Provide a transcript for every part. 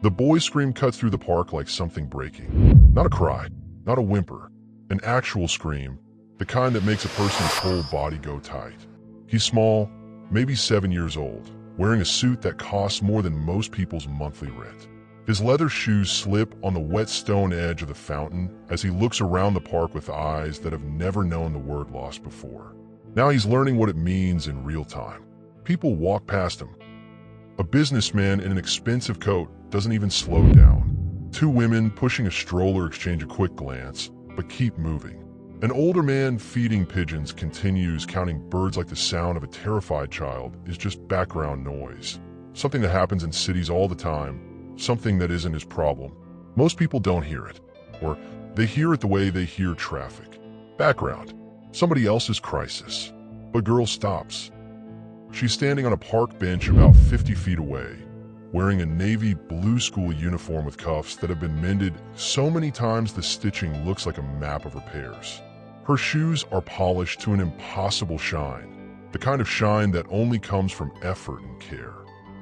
The boy's scream cuts through the park like something breaking. Not a cry, not a whimper, an actual scream, the kind that makes a person's whole body go tight. He's small, maybe 7 years old, wearing a suit that costs more than most people's monthly rent. His leather shoes slip on the wet stone edge of the fountain as he looks around the park with eyes that have never known the word lost before. Now he's learning what it means in real time. People walk past him. A businessman in an expensive coat doesn't even slow down. 2 women pushing a stroller exchange a quick glance, but keep moving. An older man feeding pigeons continues counting birds like the sound of a terrified child is just background noise. Something that happens in cities all the time, something that isn't his problem. Most people don't hear it, or they hear it the way they hear traffic. Background, somebody else's crisis. But girl stops. She's standing on a park bench about 50 feet away, wearing a navy blue school uniform with cuffs that have been mended so many times the stitching looks like a map of repairs. Her shoes are polished to an impossible shine, the kind of shine that only comes from effort and care.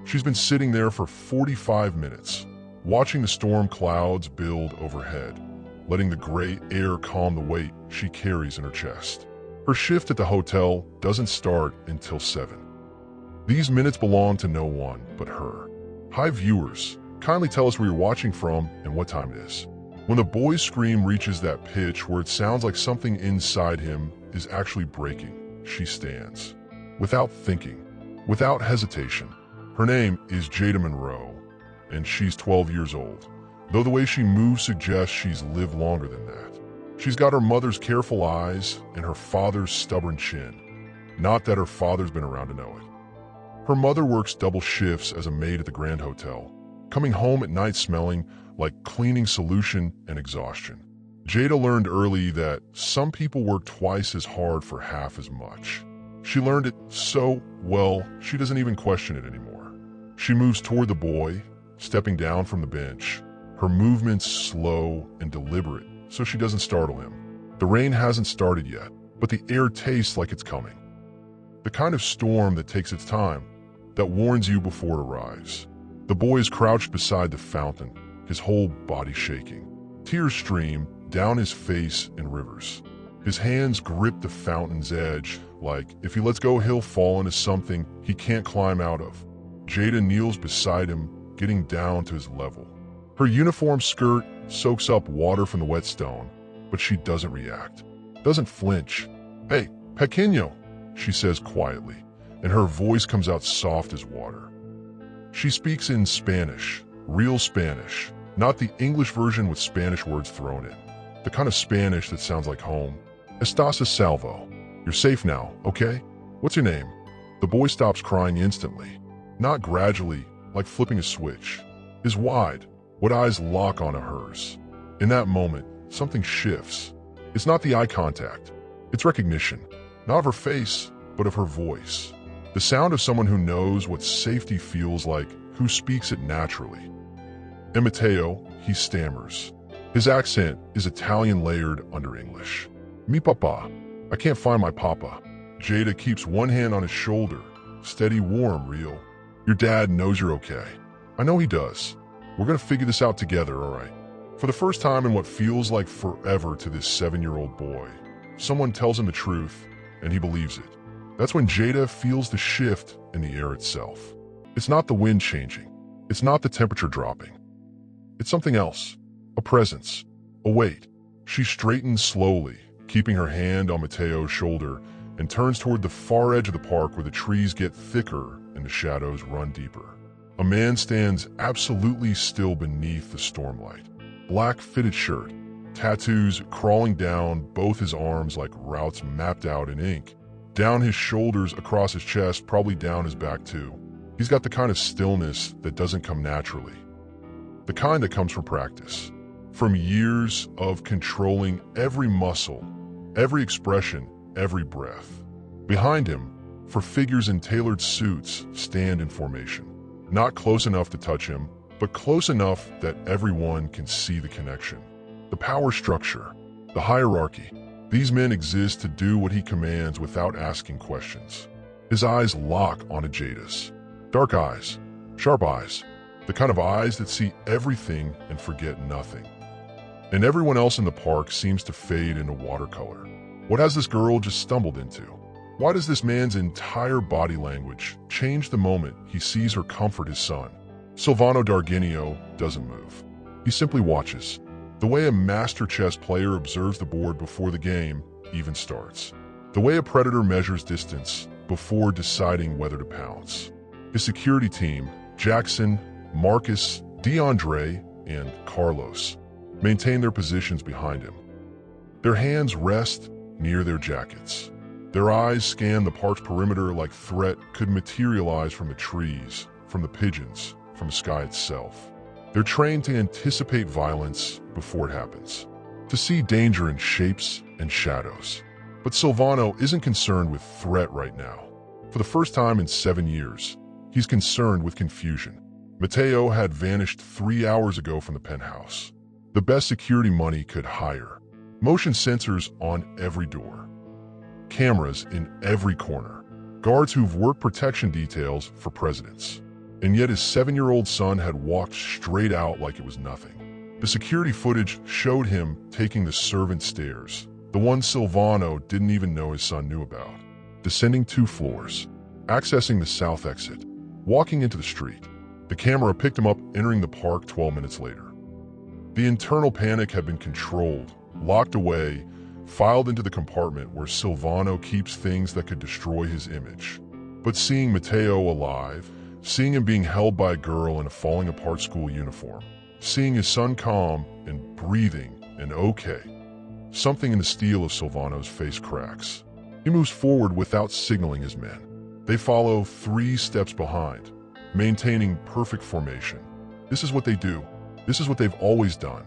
She's been sitting there for 45 minutes, watching the storm clouds build overhead, letting the gray air calm the weight she carries in her chest. Her shift at the hotel doesn't start until 7. These minutes belong to no one but her. Hi viewers, kindly tell us where you're watching from and what time it is. When the boy's scream reaches that pitch where it sounds like something inside him is actually breaking, she stands. Without thinking, without hesitation. Her name is Jada Monroe, and she's 12 years old, though the way she moves suggests she's lived longer than that. She's got her mother's careful eyes and her father's stubborn chin. Not that her father's been around to know it. Her mother works double shifts as a maid at the Grand Hotel, coming home at night smelling like cleaning solution and exhaustion. Jada learned early that some people work twice as hard for half as much. She learned it so well, she doesn't even question it anymore. She moves toward the boy, stepping down from the bench, her movements slow and deliberate so she doesn't startle him. The rain hasn't started yet, but the air tastes like it's coming. The kind of storm that takes its time, that warns you before it arrives. The boy is crouched beside the fountain, his whole body shaking. Tears stream down his face in rivers. His hands grip the fountain's edge, like if he lets go he'll fall into something he can't climb out of. Jada kneels beside him, getting down to his level. Her uniform skirt soaks up water from the wet stone, but she doesn't react, doesn't flinch. "Hey, pequeño," she says quietly, and her voice comes out soft as water. She speaks in Spanish, real Spanish, not the English version with Spanish words thrown in. The kind of Spanish that sounds like home. "Estás a salvo. You're safe now, okay? What's your name?" The boy stops crying instantly, not gradually, like flipping a switch. His wide eyes lock onto hers. In that moment, something shifts. It's not the eye contact. It's recognition, not of her face, but of her voice. The sound of someone who knows what safety feels like, who speaks it naturally. And Matteo, he stammers. His accent is Italian layered under English. "Mi papa. I can't find my papa." Jada keeps one hand on his shoulder, steady, warm, real. "Your dad knows you're okay." "I know he does. We're gonna figure this out together, all right?" For the first time in what feels like forever to this 7-year-old boy, someone tells him the truth, and he believes it. That's when Jada feels the shift in the air itself. It's not the wind changing. It's not the temperature dropping. It's something else. A presence. A weight. She straightens slowly, keeping her hand on Matteo's shoulder, and turns toward the far edge of the park where the trees get thicker and the shadows run deeper. A man stands absolutely still beneath the stormlight. Black fitted shirt, tattoos crawling down both his arms like routes mapped out in ink. Down his shoulders, across his chest, probably down his back too. He's got the kind of stillness that doesn't come naturally. The kind that comes from practice. From years of controlling every muscle, every expression, every breath. Behind him, for figures in tailored suits, stand in formation. Not close enough to touch him, but close enough that everyone can see the connection. The power structure, the hierarchy. These men exist to do what he commands without asking questions. His eyes lock onto Jada's. Dark eyes, sharp eyes, The kind of eyes that see everything and forget nothing. And everyone else in the park seems to fade into watercolor. What has this girl just stumbled into? Why does this man's entire body language change the moment he sees her comfort his son? Silvano Darginio doesn't move. He simply watches, the way a master chess player observes the board before the game even starts. The way a predator measures distance before deciding whether to pounce. His security team, Jackson, Marcus, DeAndre, and Carlos, maintain their positions behind him. Their hands rest near their jackets. Their eyes scan the park's perimeter like threat could materialize from the trees, from the pigeons, from the sky itself. They're trained to anticipate violence before it happens, to see danger in shapes and shadows. But Silvano isn't concerned with threat right now. For the first time in 7 years, he's concerned with confusion. Matteo had vanished 3 hours ago from the penthouse. The best security money could hire. Motion sensors on every door. Cameras in every corner. Guards who've worked protection details for presidents. And yet his 7-year-old son had walked straight out like it was nothing. The security footage showed him taking the servant stairs, the one Silvano didn't even know his son knew about, descending 2 floors, accessing the south exit, walking into the street. The camera picked him up entering the park 12 minutes later. The internal panic had been controlled, locked away, filed into the compartment where Silvano keeps things that could destroy his image. But seeing Matteo alive, seeing him being held by a girl in a falling apart school uniform, seeing his son calm and breathing and okay, something in the steel of Silvano's face cracks. He moves forward without signaling his men. They follow 3 steps behind, maintaining perfect formation. This is what they do. This is what they've always done.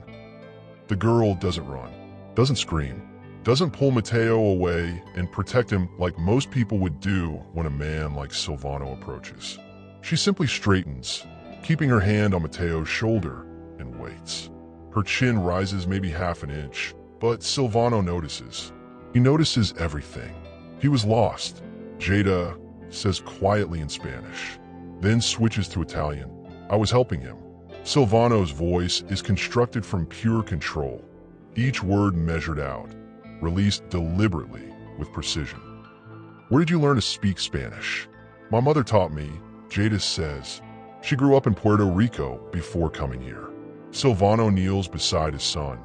The girl doesn't run, doesn't scream, doesn't pull Matteo away and protect him like most people would do when a man like Silvano approaches. She simply straightens, keeping her hand on Matteo's shoulder, and waits. Her chin rises maybe half an inch, but Silvano notices. He notices everything. He was lost, Jada says quietly in Spanish, then switches to Italian. I was helping him. Silvano's voice is constructed from pure control, each word measured out, released deliberately with precision. Where did you learn to speak Spanish? My mother taught me, Jada says. She grew up in Puerto Rico before coming here. Silvano kneels beside his son,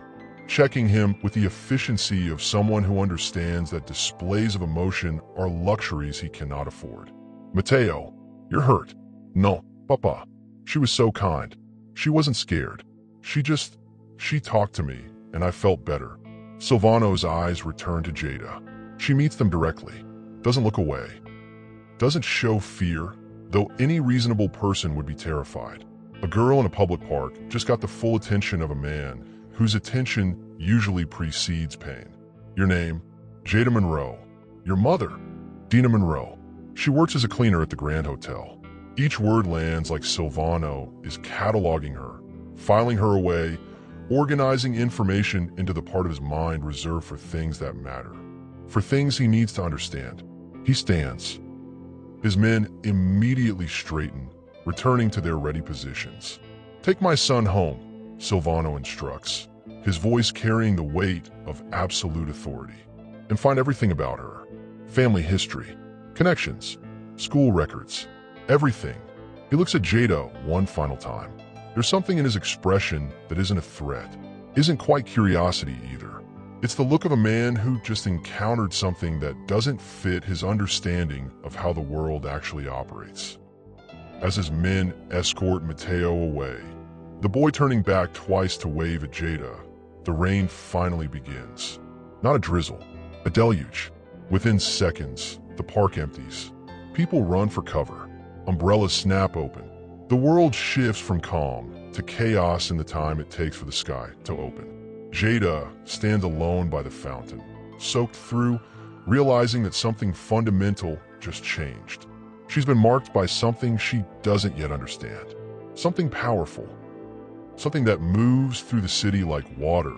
checking him with the efficiency of someone who understands that displays of emotion are luxuries he cannot afford. Matteo, you're hurt. No, Papa. She was so kind. She wasn't scared. She talked to me, and I felt better. Silvano's eyes return to Jada. She meets them directly, doesn't look away, doesn't show fear, though any reasonable person would be terrified. A girl in a public park just got the full attention of a man whose attention usually precedes pain. Your name? Jada Monroe. Your mother? Dina Monroe. She works as a cleaner at the Grand Hotel. Each word lands like Silvano is cataloging her, filing her away, organizing information into the part of his mind reserved for things that matter, for things he needs to understand. He stands. His men immediately straighten, returning to their ready positions. Take my son home, Silvano instructs, his voice carrying the weight of absolute authority. And find everything about her. Family history, connections, school records, everything. He looks at Jada one final time. There's something in his expression that isn't a threat, isn't quite curiosity either. It's the look of a man who just encountered something that doesn't fit his understanding of how the world actually operates. As his men escort Matteo away, the boy turning back twice to wave at Jada, the rain finally begins. Not a drizzle, a deluge. Within seconds, the park empties. People run for cover. Umbrellas snap open. The world shifts from calm to chaos in the time it takes for the sky to open. Jada stands alone by the fountain, soaked through, realizing that something fundamental just changed. She's been marked by something she doesn't yet understand. Something powerful. Something that moves through the city like water,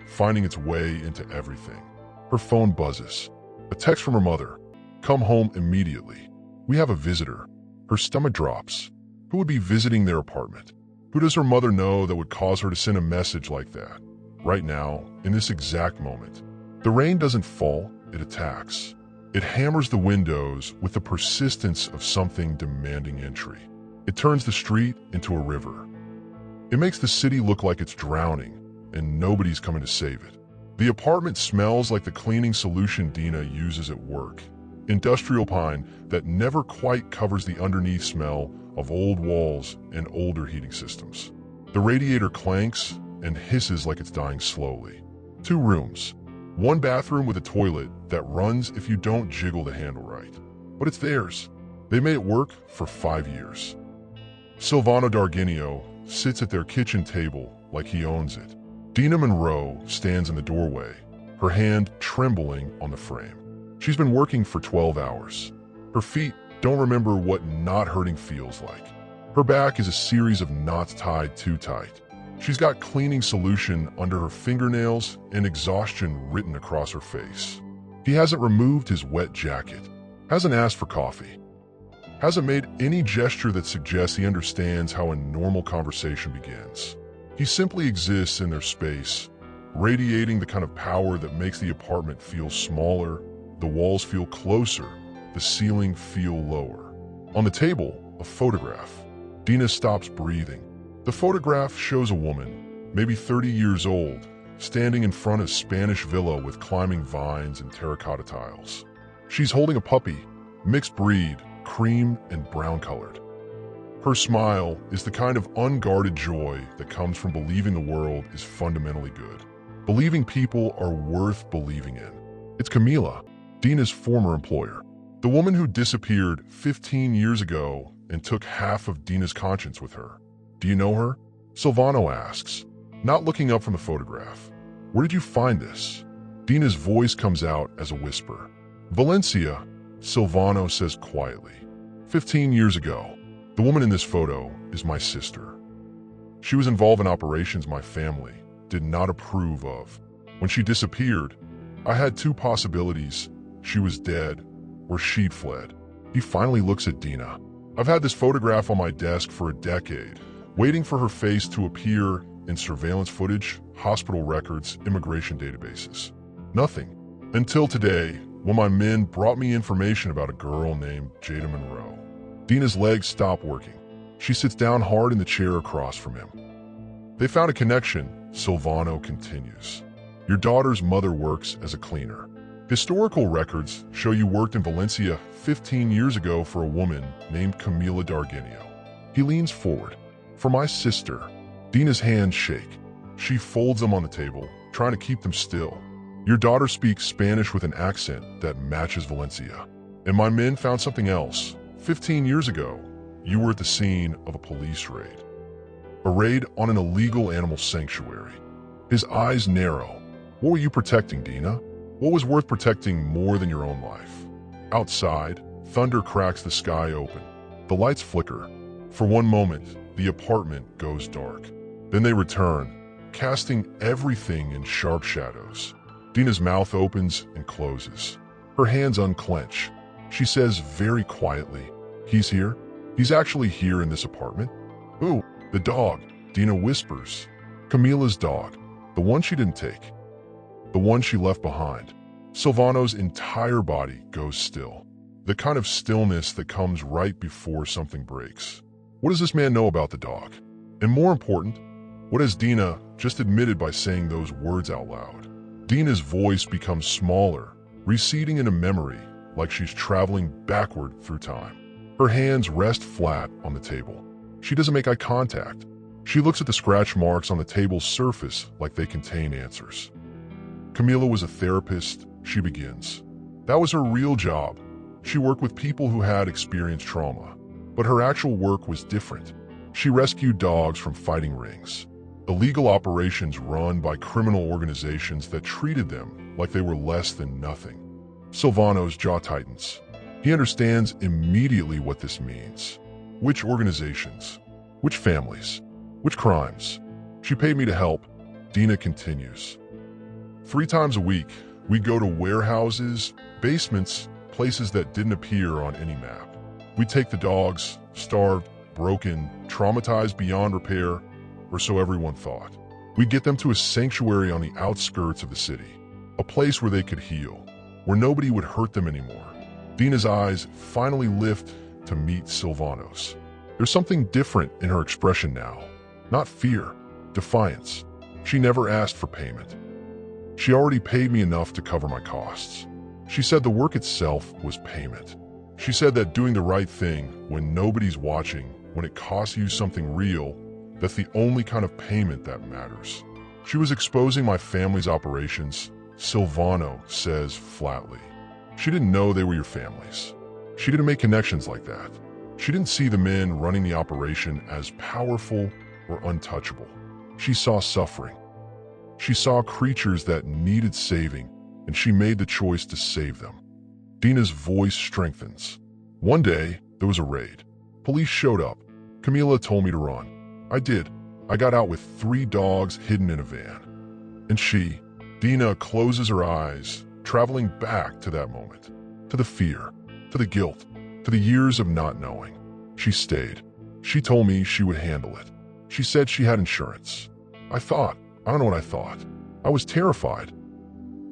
finding its way into everything. Her phone buzzes. A text from her mother. Come home immediately. We have a visitor. Her stomach drops. Who would be visiting their apartment? Who does her mother know that would cause her to send a message like that? Right now, in this exact moment. The rain doesn't fall, it attacks. It hammers the windows with the persistence of something demanding entry. It turns the street into a river. It makes the city look like it's drowning, and nobody's coming to save it. The apartment smells like the cleaning solution Dina uses at work. Industrial pine that never quite covers the underneath smell of old walls and older heating systems. The radiator clanks and hisses like it's dying slowly. 2 rooms. 1 bathroom with a toilet that runs if you don't jiggle the handle right. But it's theirs. They made it work for 5 years. Silvano Dargenio sits at their kitchen table like he owns it. Dina Monroe stands in the doorway, her hand trembling on the frame. She's been working for 12 hours. Her feet don't remember what not hurting feels like. Her back is a series of knots tied too tight. She's got cleaning solution under her fingernails and exhaustion written across her face. He hasn't removed his wet jacket, hasn't asked for coffee, hasn't made any gesture that suggests he understands how a normal conversation begins. He simply exists in their space, radiating the kind of power that makes the apartment feel smaller, the walls feel closer, the ceiling feel lower. On the table, a photograph. Dina stops breathing. The photograph shows a woman, maybe 30 years old, standing in front of a Spanish villa with climbing vines and terracotta tiles. She's holding a puppy, mixed breed, cream and brown colored. Her smile is the kind of unguarded joy that comes from believing the world is fundamentally good. Believing people are worth believing in. It's Camila, Dina's former employer. The woman who disappeared 15 years ago and took half of Dina's conscience with her. Do you know her? Silvano asks, not looking up from the photograph. Where did you find this? Dina's voice comes out as a whisper. Valencia, Silvano says quietly. 15 years ago. The woman in this photo is my sister. She was involved in operations my family did not approve of. When she disappeared, I had 2 possibilities. She was dead or she'd fled. He finally looks at Dina. I've had this photograph on my desk for a decade, waiting for her face to appear in surveillance footage, hospital records, immigration databases. Nothing. Until today, when my men brought me information about a girl named Jada Monroe. Dina's legs stop working. She sits down hard in the chair across from him. They found a connection, Silvano continues. Your daughter's mother works as a cleaner. Historical records show you worked in Valencia 15 years ago for a woman named Camila Dargenio. He leans forward. For my sister. Dina's hands shake. She folds them on the table, trying to keep them still. Your daughter speaks Spanish with an accent that matches Valencia. And my men found something else. 15 years ago, you were at the scene of a police raid. A raid on an illegal animal sanctuary. His eyes narrow. What were you protecting, Dina? What was worth protecting more than your own life? Outside, thunder cracks the sky open. The lights flicker. For one moment, the apartment goes dark. Then they return, casting everything in sharp shadows. Dina's mouth opens and closes. Her hands unclench. She says very quietly, he's here? He's actually here in this apartment? Who? The dog, Dina whispers. Camila's dog, the one she didn't take. The one she left behind. Silvano's entire body goes still. The kind of stillness that comes right before something breaks. What does this man know about the dog? And more important, what has Dina just admitted by saying those words out loud? Dina's voice becomes smaller, receding into memory like she's traveling backward through time. Her hands rest flat on the table. She doesn't make eye contact. She looks at the scratch marks on the table's surface like they contain answers. Camila was a therapist, she begins. That was her real job. She worked with people who had experienced trauma. But her actual work was different. She rescued dogs from fighting rings. Illegal operations run by criminal organizations that treated them like they were less than nothing. Silvano's jaw tightens. He understands immediately what this means. Which organizations? Which families? Which crimes? She paid me to help, Dina continues. 3 times a week, we'd go to warehouses, basements, places that didn't appear on any map. We'd take the dogs, starved, broken, traumatized beyond repair, or so everyone thought. We'd get them to a sanctuary on the outskirts of the city, a place where they could heal, where nobody would hurt them anymore. Dina's eyes finally lift to meet Silvanos. There's something different in her expression now. Not fear, defiance. She never asked for payment. She already paid me enough to cover my costs. She said the work itself was payment. She said that doing the right thing when nobody's watching, when it costs you something real, that's the only kind of payment that matters. She was exposing my family's operations, Silvano says flatly. She didn't know they were your families. She didn't make connections like that. She didn't see the men running the operation as powerful or untouchable. She saw suffering. She saw creatures that needed saving, and she made the choice to save them. Dina's voice strengthens. One day, there was a raid. Police showed up. Camila told me to run. I did. I got out with 3 dogs hidden in a van. And she, Dina, closes her eyes, traveling back to that moment, to the fear, to the guilt, to the years of not knowing. She stayed. She told me she would handle it. She said she had insurance. I don't know what I thought. I was terrified.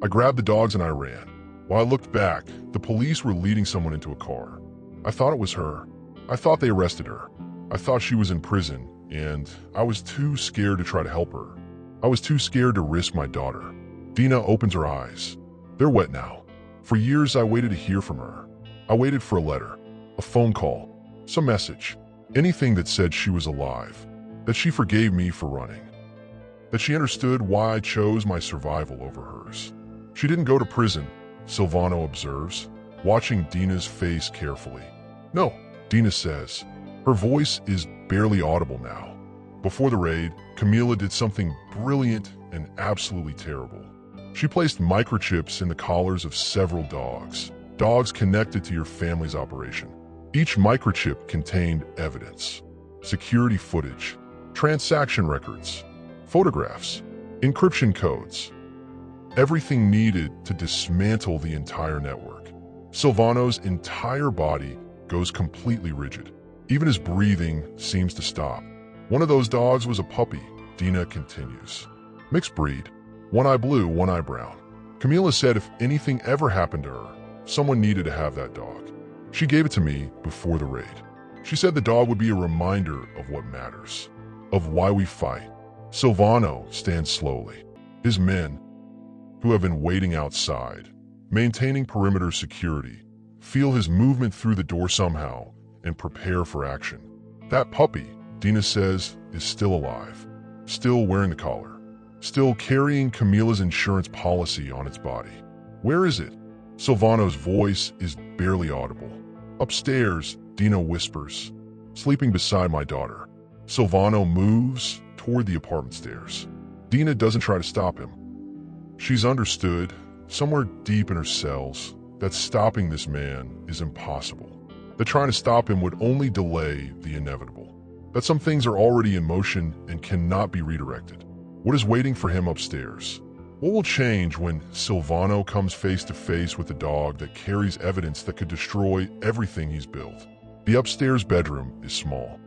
I grabbed the dogs and I ran. While I looked back, the police were leading someone into a car. I thought it was her. I thought they arrested her. I thought she was in prison, and I was too scared to try to help her. I was too scared to risk my daughter. Dina opens her eyes. They're wet now. For years, I waited to hear from her. I waited for a letter, a phone call, some message, anything that said she was alive, that she forgave me for running, that she understood why I chose my survival over hers. She didn't go to prison, Silvano observes, watching Dina's face carefully. No, Dina says. Her voice is barely audible now. Before the raid, Camila did something brilliant and absolutely terrible. She placed microchips in the collars of several dogs connected to your family's operation. Each microchip contained evidence, security footage, transaction records, photographs, encryption codes, everything needed to dismantle the entire network. Silvano's entire body goes completely rigid. Even his breathing seems to stop. One of those dogs was a puppy, Dina continues. Mixed breed, one eye blue, one eye brown. Camila said if anything ever happened to her, someone needed to have that dog. She gave it to me before the raid. She said the dog would be a reminder of what matters, of why we fight. Silvano stands slowly. His men, who have been waiting outside, maintaining perimeter security, feel his movement through the door somehow and prepare for action. That puppy, Dina says, is still alive, still wearing the collar, still carrying Camila's insurance policy on its body. Where is it? Silvano's voice is barely audible. Upstairs, Dina whispers, sleeping beside my daughter. Silvano moves toward the apartment stairs. Dina doesn't try to stop him. She's understood, somewhere deep in her cells, that stopping this man is impossible. That trying to stop him would only delay the inevitable. That some things are already in motion and cannot be redirected. What is waiting for him upstairs? What will change when Silvano comes face to face with a dog that carries evidence that could destroy everything he's built? The upstairs bedroom is small.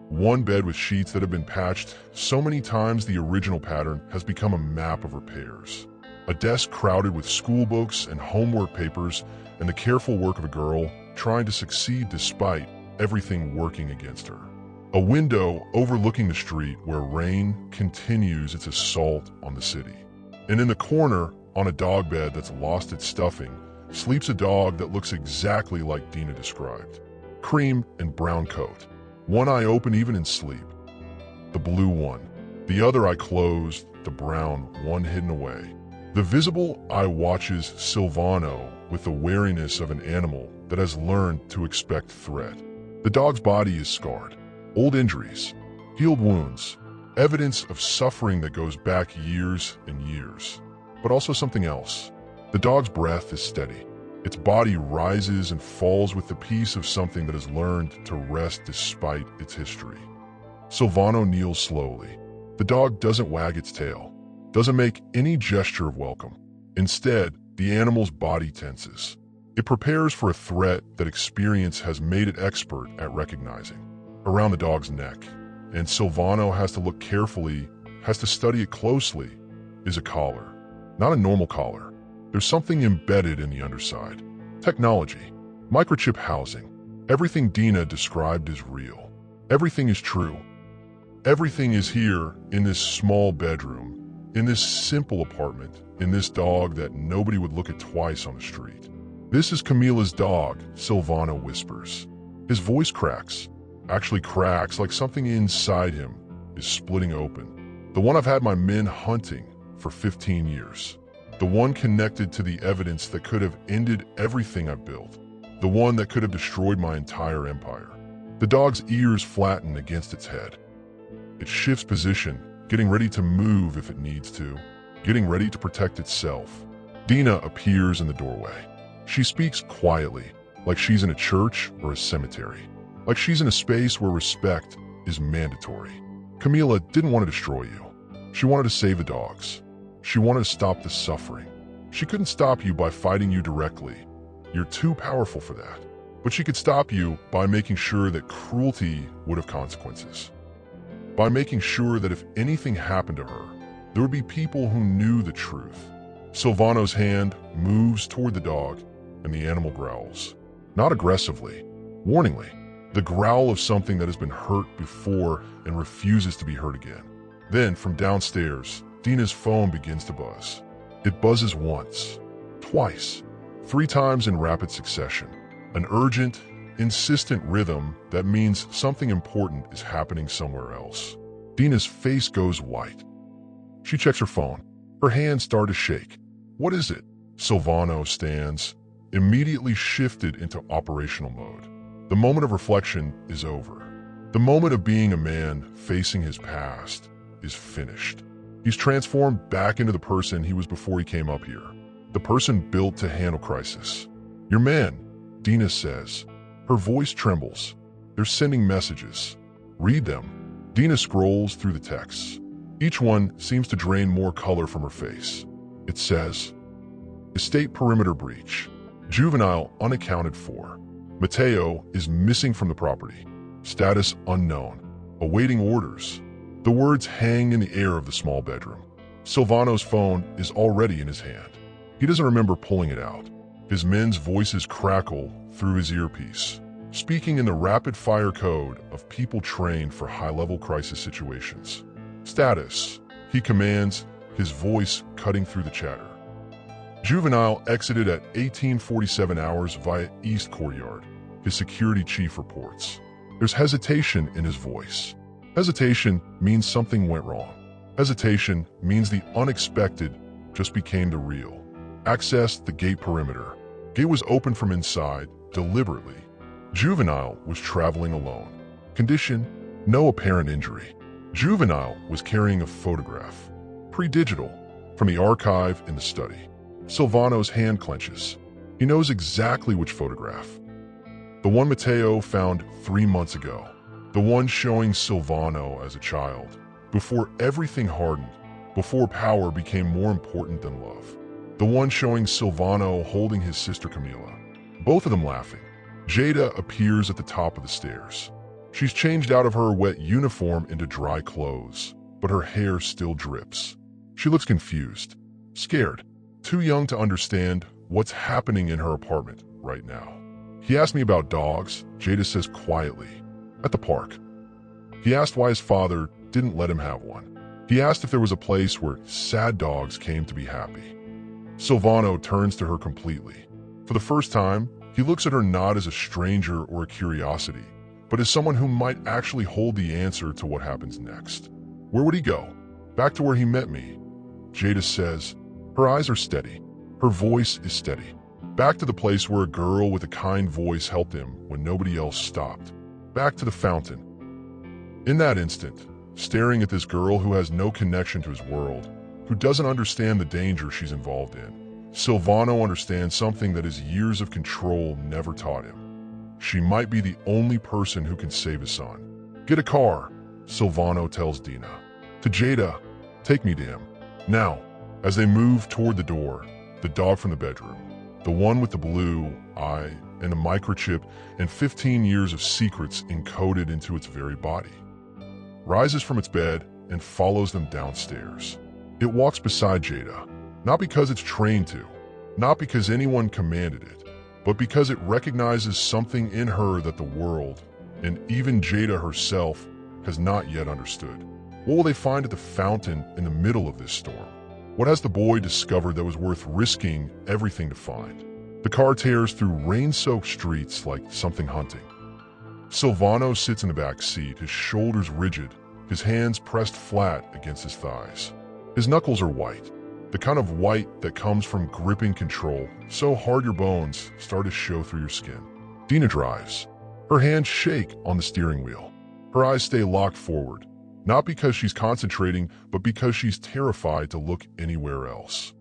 One bed with sheets that have been patched so many times the original pattern has become a map of repairs. A desk crowded with school books and homework papers and the careful work of a girl trying to succeed despite everything working against her. A window overlooking the street where rain continues its assault on the city. And in the corner, on a dog bed that's lost its stuffing, sleeps a dog that looks exactly like Dina described. Cream and brown coat. One eye open even in sleep. The blue one. The other eye closed, the brown one hidden away. The visible eye watches Silvano with the wariness of an animal that has learned to expect threat. The dog's body is scarred. Old injuries, healed wounds, evidence of suffering that goes back years and years. But also something else. The dog's breath is steady. Its body rises and falls with the peace of something that has learned to rest despite its history. Silvano kneels slowly. The dog doesn't wag its tail, doesn't make any gesture of welcome. Instead, the animal's body tenses. It prepares for a threat that experience has made it expert at recognizing. around the dog's neck, and Silvano has to look carefully, has to study it closely, is a collar. Not a normal collar. There's something embedded in the underside. Technology. Microchip housing. Everything Dina described is real. Everything is true. Everything is here in this small bedroom, in this simple apartment, in this dog that nobody would look at twice on the street. This is Camila's dog, Silvano whispers. His voice cracks. Actually cracks like something inside him is splitting open. The one I've had my men hunting for 15 years. The one connected to the evidence that could have ended everything I've built. The one that could have destroyed my entire empire. The dog's ears flatten against its head. It shifts position, getting ready to move if it needs to, getting ready to protect itself. Dina appears in the doorway. She speaks quietly, like she's in a church or a cemetery, like she's in a space where respect is mandatory. Camila didn't want to destroy you. She wanted to save the dogs. She wanted to stop the suffering. She couldn't stop you by fighting you directly. You're too powerful for that. But she could stop you by making sure that cruelty would have consequences. By making sure that if anything happened to her, there would be people who knew the truth. Silvano's hand moves toward the dog, and the animal growls. Not aggressively, warningly. The growl of something that has been hurt before and refuses to be hurt again. Then, from downstairs, Dina's phone begins to buzz. It buzzes once, twice, 3 times in rapid succession. An urgent, insistent rhythm that means something important is happening somewhere else. Dina's face goes white. She checks her phone. Her hands start to shake. What is it? Silvano stands, immediately shifted into operational mode. The moment of reflection is over. The moment of being a man facing his past is finished. He's transformed back into the person he was before he came up here. The person built to handle crisis. Your man, Dina says. Her voice trembles. They're sending messages. Read them. Dina scrolls through the texts. Each one seems to drain more color from her face. It says, Estate perimeter breach. Juvenile unaccounted for. Mateo is missing from the property. Status unknown. Awaiting orders. The words hang in the air of the small bedroom. Silvano's phone is already in his hand. He doesn't remember pulling it out. His men's voices crackle through his earpiece, speaking in the rapid-fire code of people trained for high-level crisis situations. Status, he commands, his voice cutting through the chatter. Juvenile exited at 1847 hours via East Courtyard, his security chief reports. There's hesitation in his voice. Hesitation means something went wrong. Hesitation means the unexpected just became the real. Access the gate perimeter. Gate was opened from inside, deliberately. Juvenile was traveling alone. Condition, no apparent injury. Juvenile was carrying a photograph, pre-digital, from the archive in the study. Silvano's hand clenches. He knows exactly which photograph. The one Mateo found 3 months ago. The one showing Silvano as a child, before everything hardened, before power became more important than love. The one showing Silvano holding his sister Camila. Both of them laughing. Jada appears at the top of the stairs. She's changed out of her wet uniform into dry clothes, but her hair still drips. She looks confused, scared, too young to understand what's happening in her apartment right now. He asked me about dogs, Jada says quietly. At the park. He asked why his father didn't let him have one. He asked if there was a place where sad dogs came to be happy. Silvano turns to her completely. For the first time, he looks at her not as a stranger or a curiosity, but as someone who might actually hold the answer to what happens next. Where would he go? Back to where he met me. Jada says, her eyes are steady. Her voice is steady. Back to the place where a girl with a kind voice helped him when nobody else stopped. Back to the fountain. In that instant, staring at this girl who has no connection to his world, who doesn't understand the danger she's involved in, Silvano understands something that his years of control never taught him. She might be the only person who can save his son. Get a car, Silvano tells Dina. To Jada, take me to him. Now, as they move toward the door, the dog from the bedroom, the one with the blue eye, and a microchip and 15 years of secrets encoded into its very body. Rises from its bed and follows them downstairs. It walks beside Jada, not because it's trained to, not because anyone commanded it, but because it recognizes something in her that the world, and even Jada herself, has not yet understood. What will they find at the fountain in the middle of this storm? What has the boy discovered that was worth risking everything to find? The car tears through rain-soaked streets like something hunting. Silvano sits in the back seat, his shoulders rigid, his hands pressed flat against his thighs. His knuckles are white, the kind of white that comes from gripping control, so hard your bones start to show through your skin. Dina drives. Her hands shake on the steering wheel. Her eyes stay locked forward, not because she's concentrating, but because she's terrified to look anywhere else.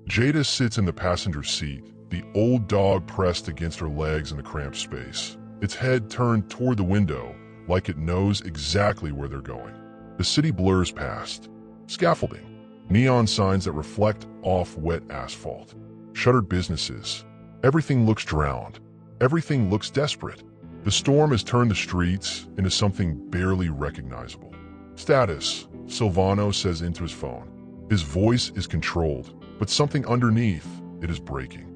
Jada sits in the passenger seat, the old dog pressed against her legs in the cramped space, its head turned toward the window, like it knows exactly where they're going. The city blurs past. Scaffolding, neon signs that reflect off wet asphalt, shuttered businesses. Everything looks drowned. Everything looks desperate. The storm has turned the streets into something barely recognizable. Status, Silvano says into his phone. His voice is controlled, but something underneath it is breaking.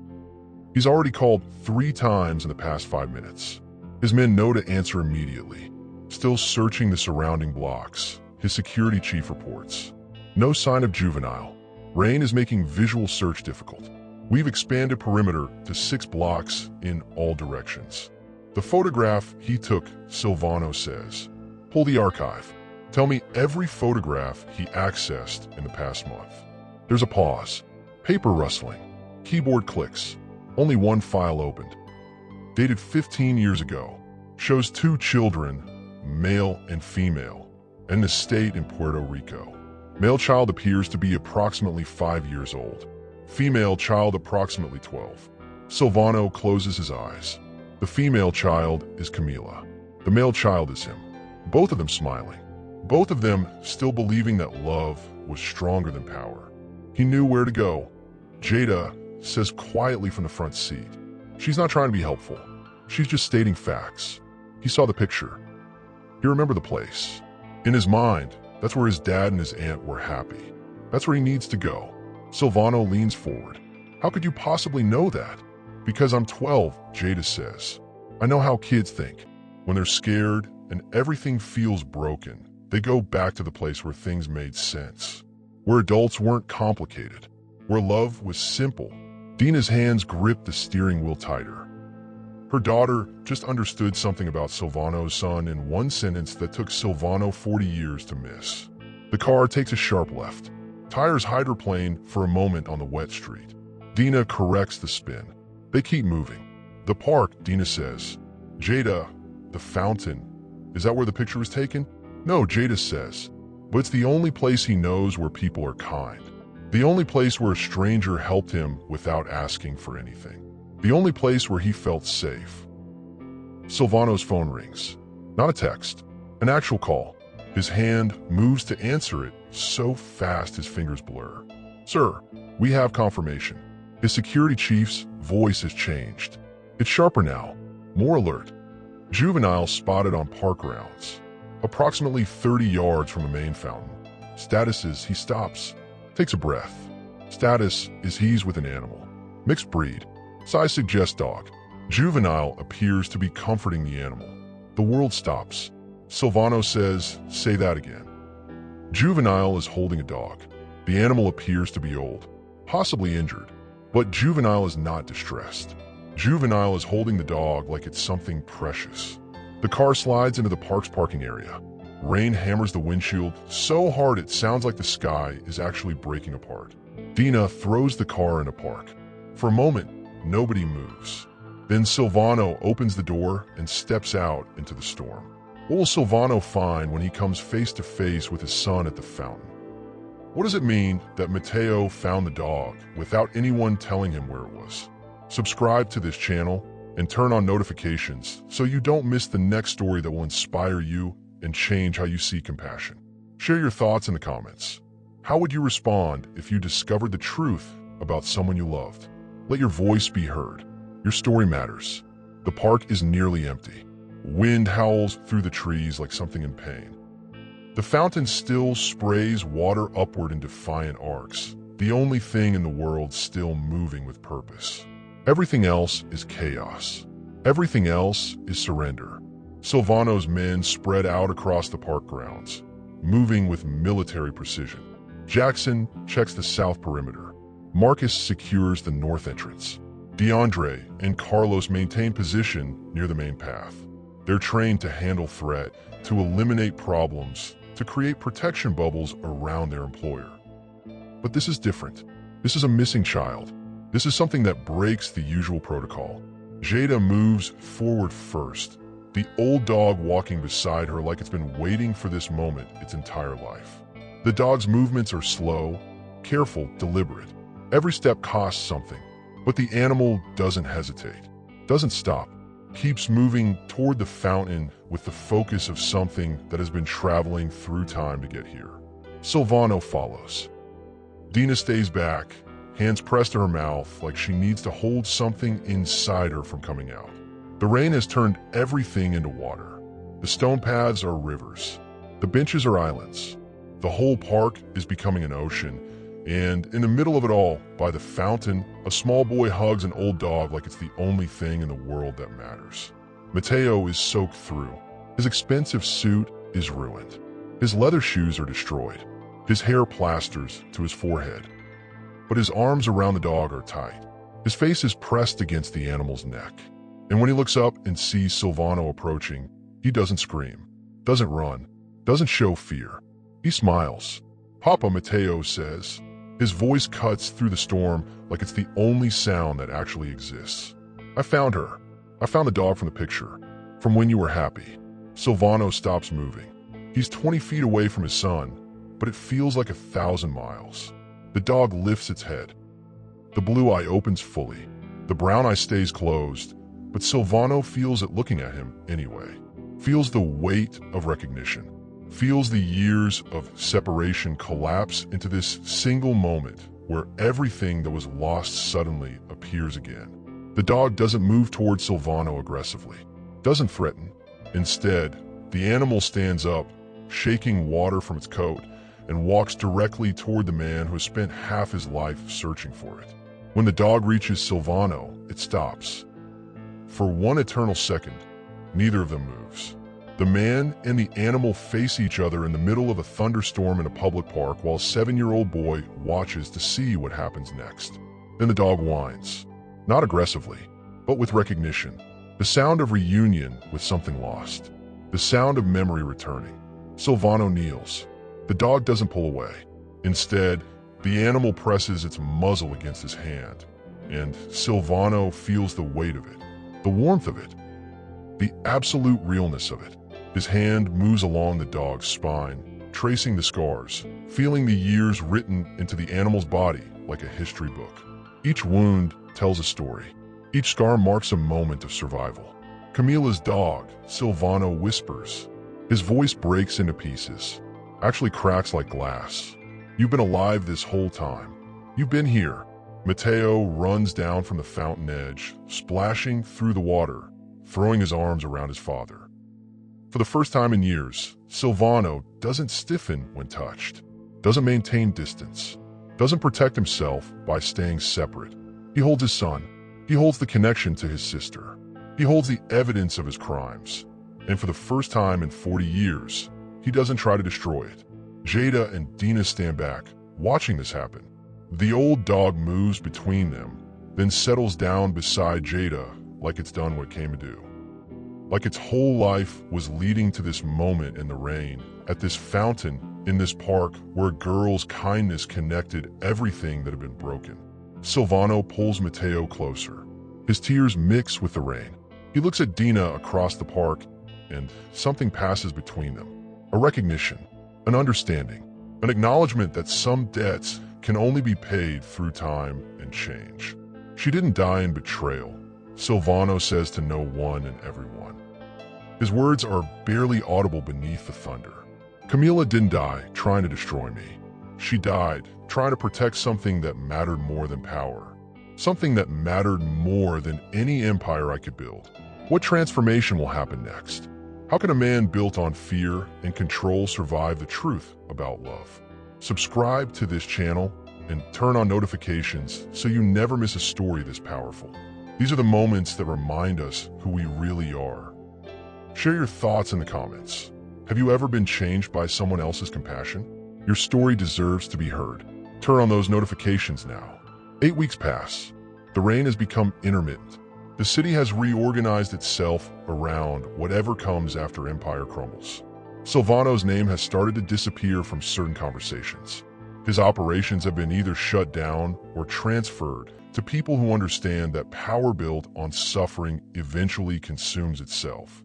He's already called 3 times in the past 5 minutes. His men know to answer immediately. Still searching the surrounding blocks, his security chief reports. No sign of Juvenile. Rain is making visual search difficult. We've expanded perimeter to 6 blocks in all directions. The photograph he took, Silvano says. Pull the archive. Tell me every photograph he accessed in the past month. There's a pause. Paper rustling. Keyboard clicks. Only one file opened. Dated 15 years ago. Shows 2 children, male and female, and an estate in Puerto Rico. Male child appears to be approximately 5 years old. Female child approximately 12. Silvano closes his eyes. The female child is Camila. The male child is him. Both of them smiling. Both of them still believing that love was stronger than power. He knew where to go. Jada says quietly from the front seat. She's not trying to be helpful. She's just stating facts. He saw the picture. He remembered the place. In his mind, that's where his dad and his aunt were happy. That's where he needs to go. Silvano leans forward. How could you possibly know that? Because I'm 12, Jada says. I know how kids think. When they're scared and everything feels broken, they go back to the place where things made sense. Where adults weren't complicated. Where love was simple. Dina's hands gripped the steering wheel tighter. Her daughter just understood something about Silvano's son in one sentence that took Silvano 40 years to miss. The car takes a sharp left. Tires hydroplane for a moment on the wet street. Dina corrects the spin. They keep moving. The park, Dina says. Jada, the fountain. Is that where the picture was taken? No, Jada says. But it's the only place he knows where people are kind. The only place where a stranger helped him without asking for anything. The only place where he felt safe. Silvano's phone rings. Not a text. An actual call. His hand moves to answer it so fast his fingers blur. Sir, we have confirmation. His security chief's voice has changed. It's sharper now. More alert. Juvenile spotted on park grounds. Approximately 30 yards from a main fountain. Status is he stops. Takes a breath. Status is he's with an animal. Mixed breed. Size suggests dog. Juvenile appears to be comforting the animal. The world stops. Silvano says, say that again. Juvenile is holding a dog. The animal appears to be old, possibly injured. But Juvenile is not distressed. Juvenile is holding the dog like it's something precious. The car slides into the park's parking area. Rain hammers the windshield so hard it sounds like the sky is actually breaking apart. Dina throws the car into park. For a moment, nobody moves. Then Silvano opens the door and steps out into the storm. What will Silvano find when he comes face to face with his son at the fountain? What does it mean that Matteo found the dog without anyone telling him where it was? Subscribe to this channel and turn on notifications so you don't miss the next story that will inspire you and change how you see compassion. Share your thoughts in the comments. How would you respond if you discovered the truth about someone you loved? Let your voice be heard. Your story matters. The park is nearly empty. Wind howls through the trees like something in pain. The fountain still sprays water upward in defiant arcs, the only thing in the world still moving with purpose. Everything else is chaos. Everything else is surrender. Silvano's men spread out across the park grounds, moving with military precision. Jackson checks the south perimeter. Marcus secures the north entrance. DeAndre and Carlos maintain position near the main path. They're trained to handle threat, to eliminate problems, to create protection bubbles around their employer. But this is different. This is a missing child. This is something that breaks the usual protocol. Jada moves forward first, the old dog walking beside her like it's been waiting for this moment its entire life. The dog's movements are slow, careful, deliberate. Every step costs something, but the animal doesn't hesitate, doesn't stop, keeps moving toward the fountain with the focus of something that has been traveling through time to get here. Silvano follows. Dina stays back, hands pressed to her mouth like she needs to hold something inside her from coming out. The rain has turned everything into water. The stone paths are rivers. The benches are islands. The whole park is becoming an ocean, and in the middle of it all, by the fountain, a small boy hugs an old dog like it's the only thing in the world that matters. Mateo is soaked through. His expensive suit is ruined. His leather shoes are destroyed. His hair plasters to his forehead. But his arms around the dog are tight. His face is pressed against the animal's neck. And when he looks up and sees Silvano approaching, he doesn't scream, doesn't run, doesn't show fear. He smiles. "Papa," Mateo says. His voice cuts through the storm like it's the only sound that actually exists. "I found her. I found the dog from the picture, from when you were happy." Silvano stops moving. He's 20 feet away from his son, but it feels like 1,000 miles. The dog lifts its head. The blue eye opens fully. The brown eye stays closed, but Silvano feels it looking at him anyway. Feels the weight of recognition. Feels the years of separation collapse into this single moment where everything that was lost suddenly appears again. The dog doesn't move towards Silvano aggressively, doesn't threaten. Instead, the animal stands up, shaking water from its coat, and walks directly toward the man who has spent half his life searching for it. When the dog reaches Silvano, it stops. For one eternal second, neither of them moves. The man and the animal face each other in the middle of a thunderstorm in a public park while a 7-year-old boy watches to see what happens next. Then the dog whines, not aggressively, but with recognition. The sound of reunion with something lost. The sound of memory returning. Silvano kneels. The dog doesn't pull away. Instead, the animal presses its muzzle against his hand, and Silvano feels the weight of it, the warmth of it, the absolute realness of it. His hand moves along the dog's spine, tracing the scars, feeling the years written into the animal's body like a history book. Each wound tells a story. Each scar marks a moment of survival. Camila's dog, Silvano whispers. His voice breaks into pieces, actually cracks like glass. "You've been alive this whole time. You've been here." Mateo runs down from the fountain edge, splashing through the water, throwing his arms around his father. For the first time in years, Silvano doesn't stiffen when touched, doesn't maintain distance, doesn't protect himself by staying separate. He holds his son. He holds the connection to his sister. He holds the evidence of his crimes. And for the first time in 40 years, he doesn't try to destroy it. Jada and Dina stand back, watching this happen. The old dog moves between them, then settles down beside Jada like it's done what it came to do. Like its whole life was leading to this moment in the rain, at this fountain, in this park where a girl's kindness connected everything that had been broken. Silvano pulls Mateo closer. His tears mix with the rain. He looks at Dina across the park, and something passes between them. A recognition, an understanding, an acknowledgement that some debts can only be paid through time and change. She didn't die in betrayal, Silvano says to no one and everyone. His words are barely audible beneath the thunder. Camila didn't die trying to destroy me. She died trying to protect something that mattered more than power. something that mattered more than any empire I could build. What transformation will happen next? How can a man built on fear and control survive the truth about love? Subscribe to this channel and turn on notifications so you never miss a story this powerful. These are the moments that remind us who we really are. Share your thoughts in the comments. Have you ever been changed by someone else's compassion? Your story deserves to be heard. Turn on those notifications now. 8 weeks pass. The rain has become intermittent. The city has reorganized itself around whatever comes after empire crumbles. Silvano's name has started to disappear from certain conversations. His operations have been either shut down or transferred to people who understand that power built on suffering eventually consumes itself.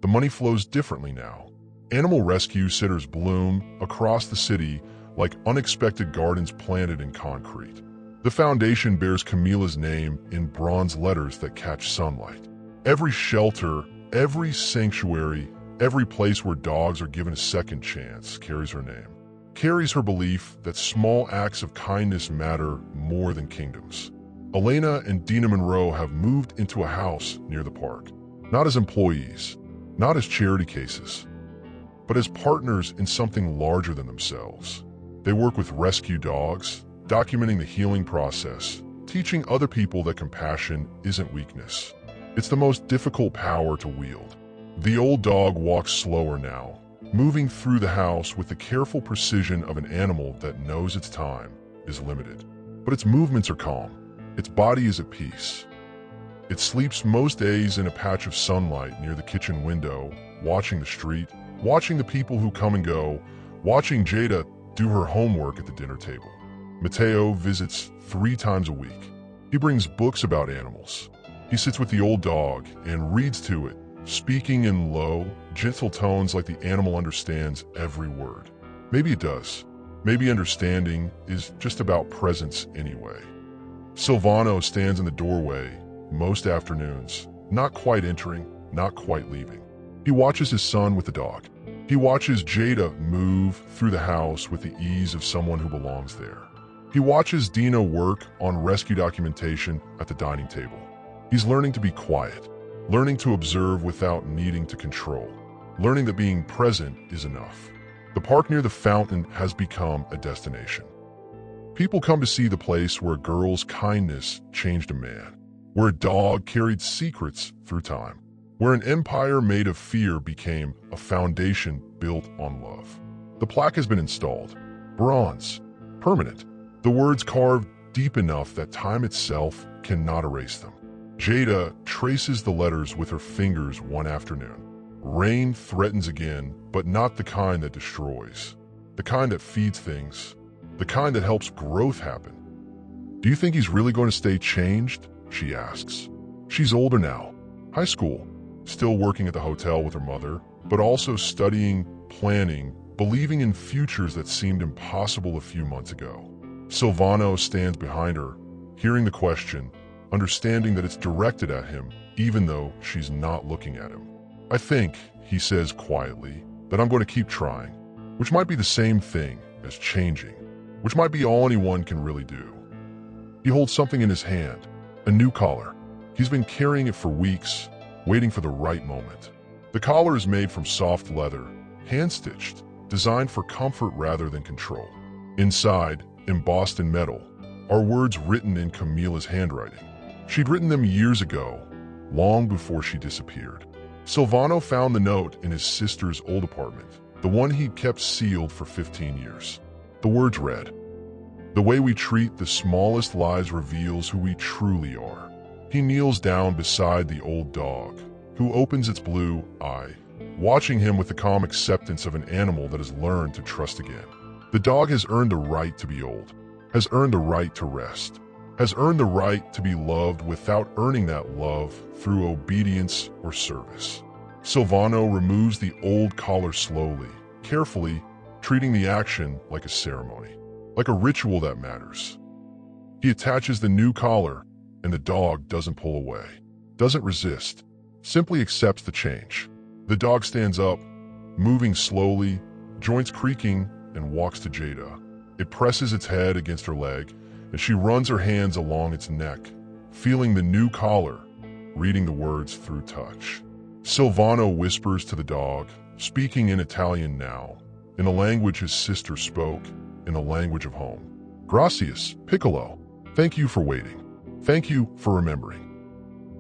The money flows differently now. Animal rescue centers bloom across the city like unexpected gardens planted in concrete. The foundation bears Camila's name in bronze letters that catch sunlight. Every shelter, every sanctuary, every place where dogs are given a second chance carries her name. Carries her belief that small acts of kindness matter more than kingdoms. Elena and Dina Monroe have moved into a house near the park, not as employees, not as charity cases, but as partners in something larger than themselves. They work with rescue dogs, documenting the healing process, teaching other people that compassion isn't weakness. It's the most difficult power to wield. The old dog walks slower now, moving through the house with the careful precision of an animal that knows its time is limited. But its movements are calm. Its body is at peace. It sleeps most days in a patch of sunlight near the kitchen window, watching the street, watching the people who come and go, watching Jada do her homework at the dinner table. Mateo visits 3 times a week. He brings books about animals. He sits with the old dog and reads to it, speaking in low, gentle tones like the animal understands every word. Maybe it does. Maybe understanding is just about presence anyway. Silvano stands in the doorway most afternoons, not quite entering, not quite leaving. He watches his son with the dog. He watches Jada move through the house with the ease of someone who belongs there. He watches Dina work on rescue documentation at the dining table. He's learning to be quiet, learning to observe without needing to control, learning that being present is enough. The park near the fountain has become a destination. People come to see the place where a girl's kindness changed a man, where a dog carried secrets through time, where an empire made of fear became a foundation built on love. The plaque has been installed. Bronze. Permanent. The words carved deep enough that time itself cannot erase them. Jada traces the letters with her fingers one afternoon. Rain threatens again, but not the kind that destroys. The kind that feeds things. The kind that helps growth happen. "Do you think he's really going to stay changed?" she asks. She's older now. High school. Still working at the hotel with her mother, but also studying, planning, believing in futures that seemed impossible a few months ago. Silvano stands behind her, hearing the question, understanding that it's directed at him, even though she's not looking at him. "I think," he says quietly, "that I'm going to keep trying," which might be the same thing as changing, which might be all anyone can really do. He holds something in his hand, a new collar. He's been carrying it for weeks, waiting for the right moment. The collar is made from soft leather, hand-stitched, designed for comfort rather than control. Inside, embossed in metal, are words written in Camila's handwriting. She'd written them years ago, long before she disappeared. Silvano found the note in his sister's old apartment, the one he'd kept sealed for 15 years. The words read, "The way we treat the smallest lies reveals who we truly are." He kneels down beside the old dog, who opens its blue eye, watching him with the calm acceptance of an animal that has learned to trust again. The dog has earned the right to be old, has earned the right to rest, has earned the right to be loved without earning that love through obedience or service. Silvano removes the old collar slowly, carefully, treating the action like a ceremony, like a ritual that matters. He attaches the new collar, and the dog doesn't pull away, doesn't resist, simply accepts the change. The dog stands up, moving slowly, joints creaking, and walks to Jada. It presses its head against her leg, and she runs her hands along its neck, feeling the new collar, reading the words through touch. Silvano whispers to the dog, speaking in Italian now, in a language his sister spoke, in the language of home. Gracias, Piccolo. Thank you for waiting. Thank you for remembering.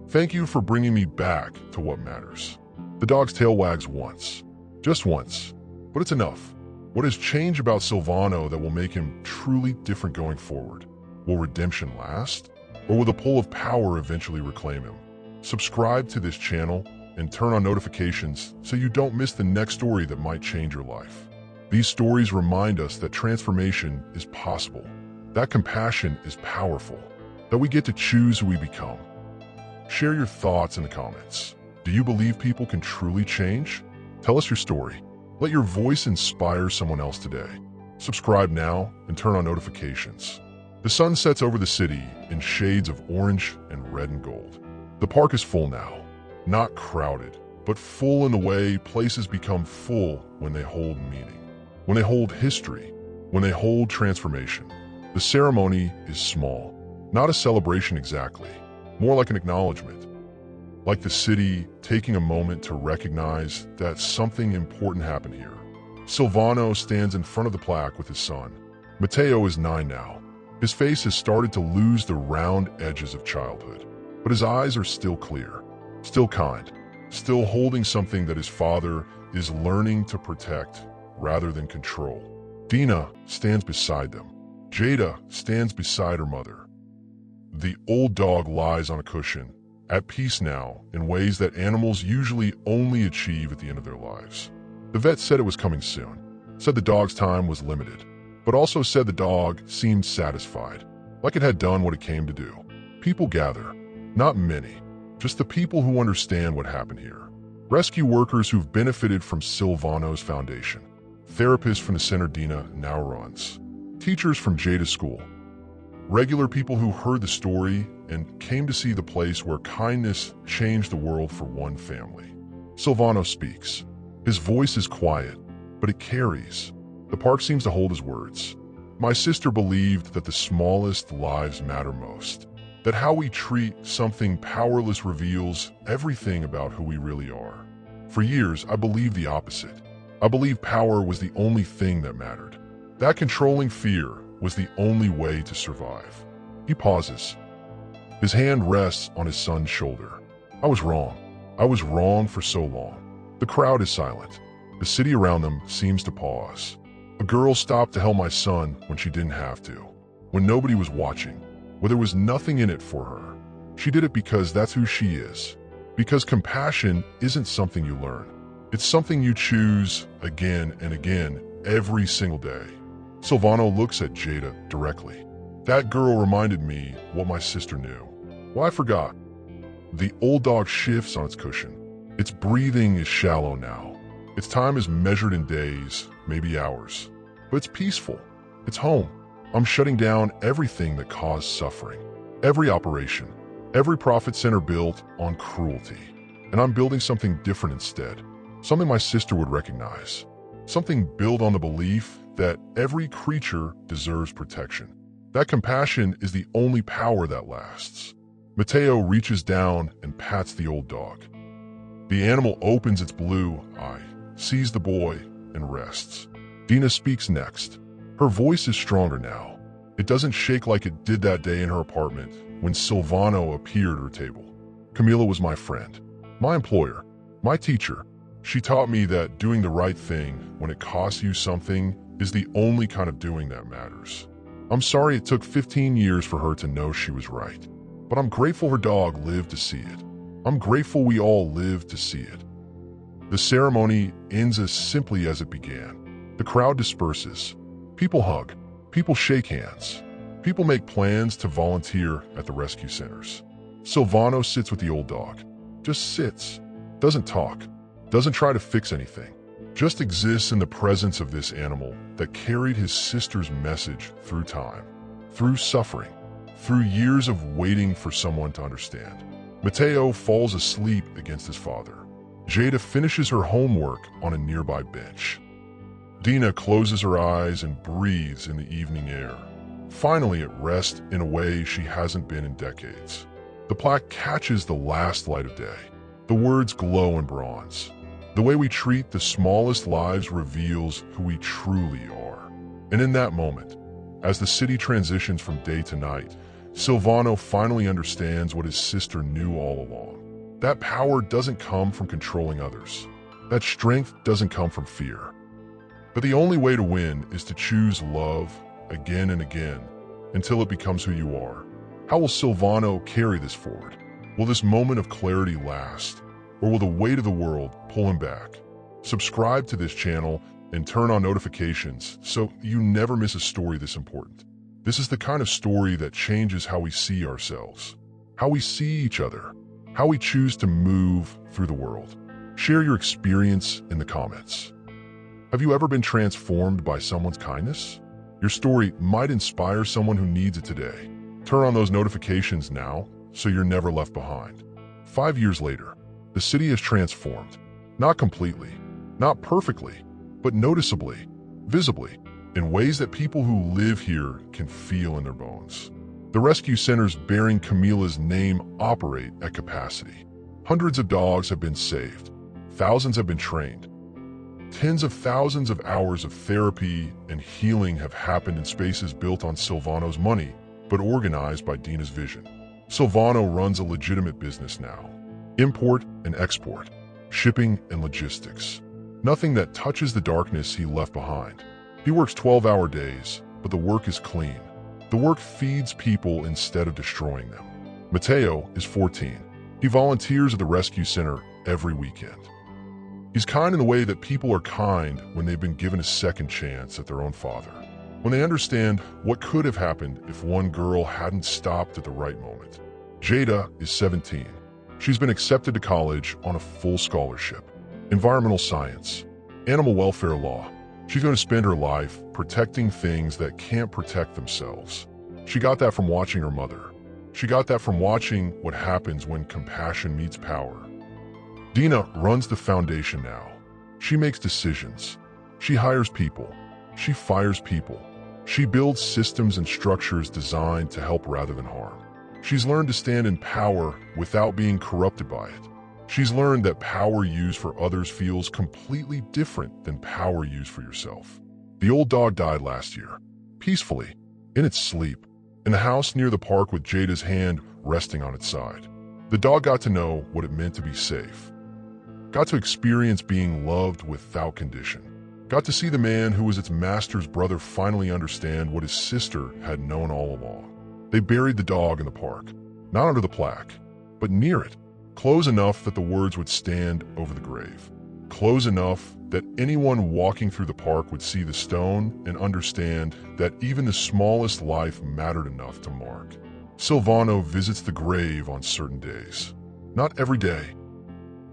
Thank you for bringing me back to what matters. The dog's tail wags once. Just once. But it's enough. What has changed about Silvano that will make him truly different going forward? Will redemption last? Or will the pull of power eventually reclaim him? Subscribe to this channel and turn on notifications so you don't miss the next story that might change your life. These stories remind us that transformation is possible, that compassion is powerful, that we get to choose who we become. Share your thoughts in the comments. Do you believe people can truly change? Tell us your story. Let your voice inspire someone else today. Subscribe now and turn on notifications. The sun sets over the city in shades of orange and red and gold. The park is full now. Not crowded, but full in the way places become full when they hold meaning, when they hold history, when they hold transformation. The ceremony is small, not a celebration exactly, more like an acknowledgement. Like the city taking a moment to recognize that something important happened here. Silvano stands in front of the plaque with his son. Matteo is 9 now. His face has started to lose the round edges of childhood, but his eyes are still clear, still kind, still holding something that his father is learning to protect rather than control. Dina stands beside them. Jada stands beside her mother. The old dog lies on a cushion, at peace now in ways that animals usually only achieve at the end of their lives. The vet said it was coming soon, said the dog's time was limited, but also said the dog seemed satisfied, like it had done what it came to do. People gather, not many, just the people who understand what happened here. Rescue workers who've benefited from Silvano's foundation. Therapists from the center Dina now runs. Teachers from Jada's school. Regular people who heard the story and came to see the place where kindness changed the world for one family. Silvano speaks. His voice is quiet, but it carries. The park seems to hold his words. My sister believed that the smallest lives matter most, that how we treat something powerless reveals everything about who we really are. For years, I believed the opposite. I believed power was the only thing that mattered. That controlling fear was the only way to survive. He pauses. His hand rests on his son's shoulder. I was wrong. I was wrong for so long. The crowd is silent. The city around them seems to pause. A girl stopped to help my son when she didn't have to, when nobody was watching, when there was nothing in it for her. She did it because that's who she is. Because compassion isn't something you learn. It's something you choose again and again every single day. Silvano looks at Jada directly. That girl reminded me what my sister knew. Well, I forgot. The old dog shifts on its cushion. Its breathing is shallow now. Its time is measured in days, maybe hours. But it's peaceful. It's home. I'm shutting down everything that caused suffering. Every operation. Every profit center built on cruelty. And I'm building something different instead. Something my sister would recognize. Something built on the belief that every creature deserves protection. That compassion is the only power that lasts. Matteo reaches down and pats the old dog. The animal opens its blue eye, sees the boy, and rests. Dina speaks next. Her voice is stronger now. It doesn't shake like it did that day in her apartment when Silvano appeared at her table. Camila was my friend, my employer, my teacher. She taught me that doing the right thing when it costs you something is the only kind of doing that matters. I'm sorry it took 15 years for her to know she was right, but I'm grateful her dog lived to see it. I'm grateful we all lived to see it. The ceremony ends as simply as it began. The crowd disperses. People hug. People shake hands. People make plans to volunteer at the rescue centers. Silvano sits with the old dog. Just sits. Doesn't talk. Doesn't try to fix anything. Just exists in the presence of this animal that carried his sister's message through time, through suffering, through years of waiting for someone to understand. Matteo falls asleep against his father. Jada finishes her homework on a nearby bench. Dina closes her eyes and breathes in the evening air. finally at rest in a way she hasn't been in decades. The plaque catches the last light of day. The words glow in bronze. The way we treat the smallest lives reveals who we truly are. And in that moment, as the city transitions from day to night, Silvano finally understands what his sister knew all along. That power doesn't come from controlling others. That strength doesn't come from fear. But the only way to win is to choose love again and again until it becomes who you are. How will Silvano carry this forward? Will this moment of clarity last, or will the weight of the world pull him back? Subscribe to this channel and turn on notifications so you never miss a story this important. This is the kind of story that changes how we see ourselves, how we see each other, how we choose to move through the world. Share your experience in the comments. Have you ever been transformed by someone's kindness? Your story might inspire someone who needs it today. Turn on those notifications now so you're never left behind. 5 years later, the city has transformed. Not completely, not perfectly, but noticeably, visibly, in ways that people who live here can feel in their bones. The rescue centers bearing Camila's name operate at capacity. Hundreds of dogs have been saved. Thousands have been trained. Tens of thousands of hours of therapy and healing have happened in spaces built on Silvano's money, but organized by Dina's vision. Silvano runs a legitimate business now. Import and export, shipping and logistics. Nothing that touches the darkness he left behind. He works 12-hour days, but the work is clean. The work feeds people instead of destroying them. Matteo is 14. He volunteers at the rescue center every weekend. He's kind in the way that people are kind when they've been given a second chance at their own father. When they understand what could have happened if one girl hadn't stopped at the right moment. Jada is 17. She's been accepted to college on a full scholarship. Environmental science, animal welfare law. She's going to spend her life protecting things that can't protect themselves. She got that from watching her mother. She got that from watching what happens when compassion meets power. Dina runs the foundation now. She makes decisions. She hires people. She fires people. She builds systems and structures designed to help rather than harm. She's learned to stand in power without being corrupted by it. She's learned that power used for others feels completely different than power used for yourself. The old dog died last year, peacefully, in its sleep, in the house near the park with Jada's hand resting on its side. The dog got to know what it meant to be safe. Got to experience being loved without condition. Got to see the man who was its master's brother finally understand what his sister had known all along. They buried the dog in the park, not under the plaque, but near it, close enough that the words would stand over the grave. Close enough that anyone walking through the park would see the stone and understand that even the smallest life mattered enough to mark. Silvano visits the grave on certain days. Not every day,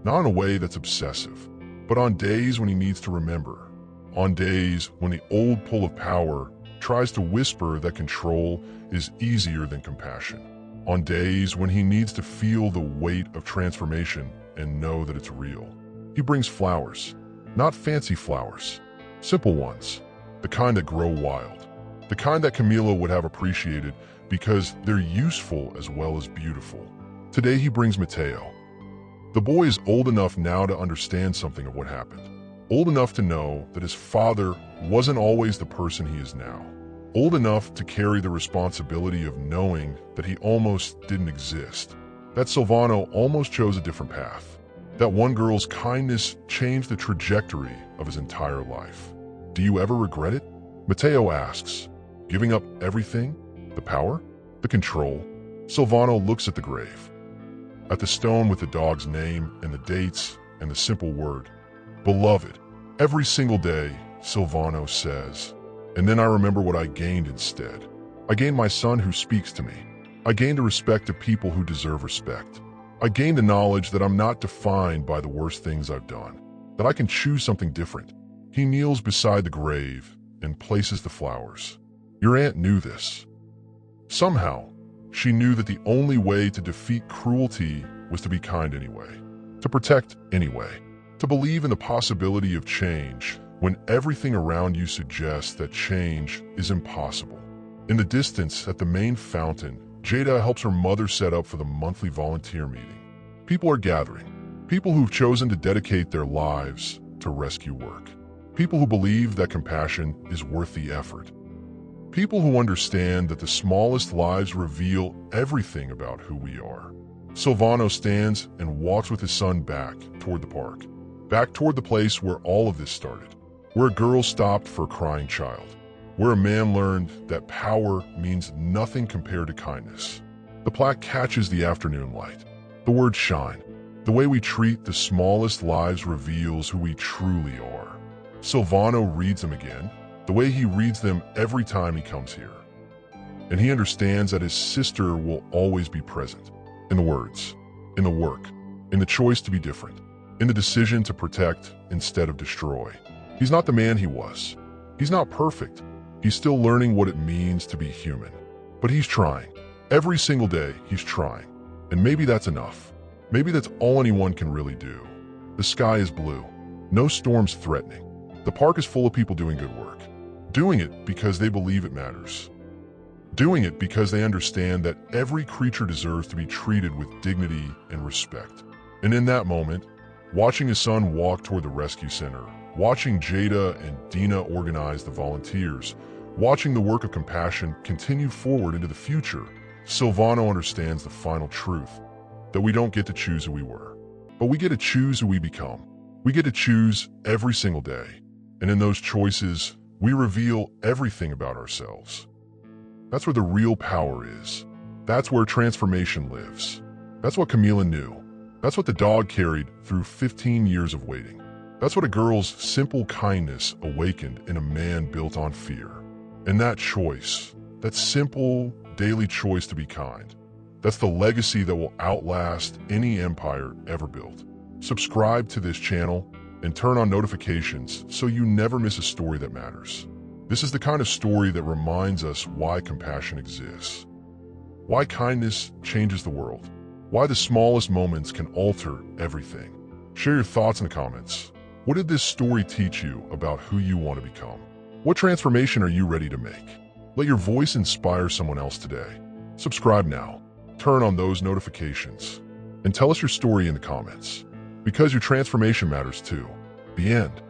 not in a way that's obsessive, but on days when he needs to remember. On days when the old pull of power tries to whisper that control is easier than compassion. On days when he needs to feel the weight of transformation and know that it's real. He brings flowers, not fancy flowers, simple ones, the kind that grow wild, the kind that Camila would have appreciated because they're useful as well as beautiful. Today he brings Matteo. The boy is old enough now to understand something of what happened. Old enough to know that his father wasn't always the person he is now. Old enough to carry the responsibility of knowing that he almost didn't exist. That Silvano almost chose a different path. That one girl's kindness changed the trajectory of his entire life. Do you ever regret it? Matteo asks, giving up everything? The power? The control? Silvano looks at the grave. At the stone with the dog's name and the dates and the simple word, beloved. Every single day, Silvano says. And then I remember what I gained instead. I gained my son who speaks to me. I gained the respect of people who deserve respect. I gained the knowledge that I'm not defined by the worst things I've done, that I can choose something different. He kneels beside the grave and places the flowers. Your aunt knew this. Somehow, she knew that the only way to defeat cruelty was to be kind anyway, to protect anyway, to believe in the possibility of change when everything around you suggests that change is impossible. In the distance, at the main fountain, Jada helps her mother set up for the monthly volunteer meeting. People are gathering. People who've chosen to dedicate their lives to rescue work. People who believe that compassion is worth the effort. People who understand that the smallest lives reveal everything about who we are. Silvano stands and walks with his son back toward the park. Back toward the place where all of this started. Where a girl stopped for a crying child. Where a man learned that power means nothing compared to kindness. The plaque catches the afternoon light. The word shine. The way we treat the smallest lives reveals who we truly are. Silvano reads them again, the way he reads them every time he comes here. And he understands that his sister will always be present. In the words, in the work, in the choice to be different, in the decision to protect instead of destroy. He's not the man he was. He's not perfect. He's still learning what it means to be human. But he's trying. Every single day, he's trying. And maybe that's enough. Maybe that's all anyone can really do. The sky is blue. No storms threatening. The park is full of people doing good work. Doing it because they believe it matters. Doing it because they understand that every creature deserves to be treated with dignity and respect. And in that moment, watching his son walk toward the rescue center, watching Jada and Dina organize the volunteers, watching the work of compassion continue forward into the future, Silvano understands the final truth, that we don't get to choose who we were, but we get to choose who we become. We get to choose every single day. And in those choices, we reveal everything about ourselves. That's where the real power is. That's where transformation lives. That's what Camila knew. That's what the dog carried through 15 years of waiting. That's what a girl's simple kindness awakened in a man built on fear. And that choice, that simple, daily choice to be kind, that's the legacy that will outlast any empire ever built. Subscribe to this channel and turn on notifications so you never miss a story that matters. This is the kind of story that reminds us why compassion exists, why kindness changes the world, why the smallest moments can alter everything. Share your thoughts in the comments. What did this story teach you about who you want to become? What transformation are you ready to make? Let your voice inspire someone else today. Subscribe now, turn on those notifications, and tell us your story in the comments. Because your transformation matters too. The end.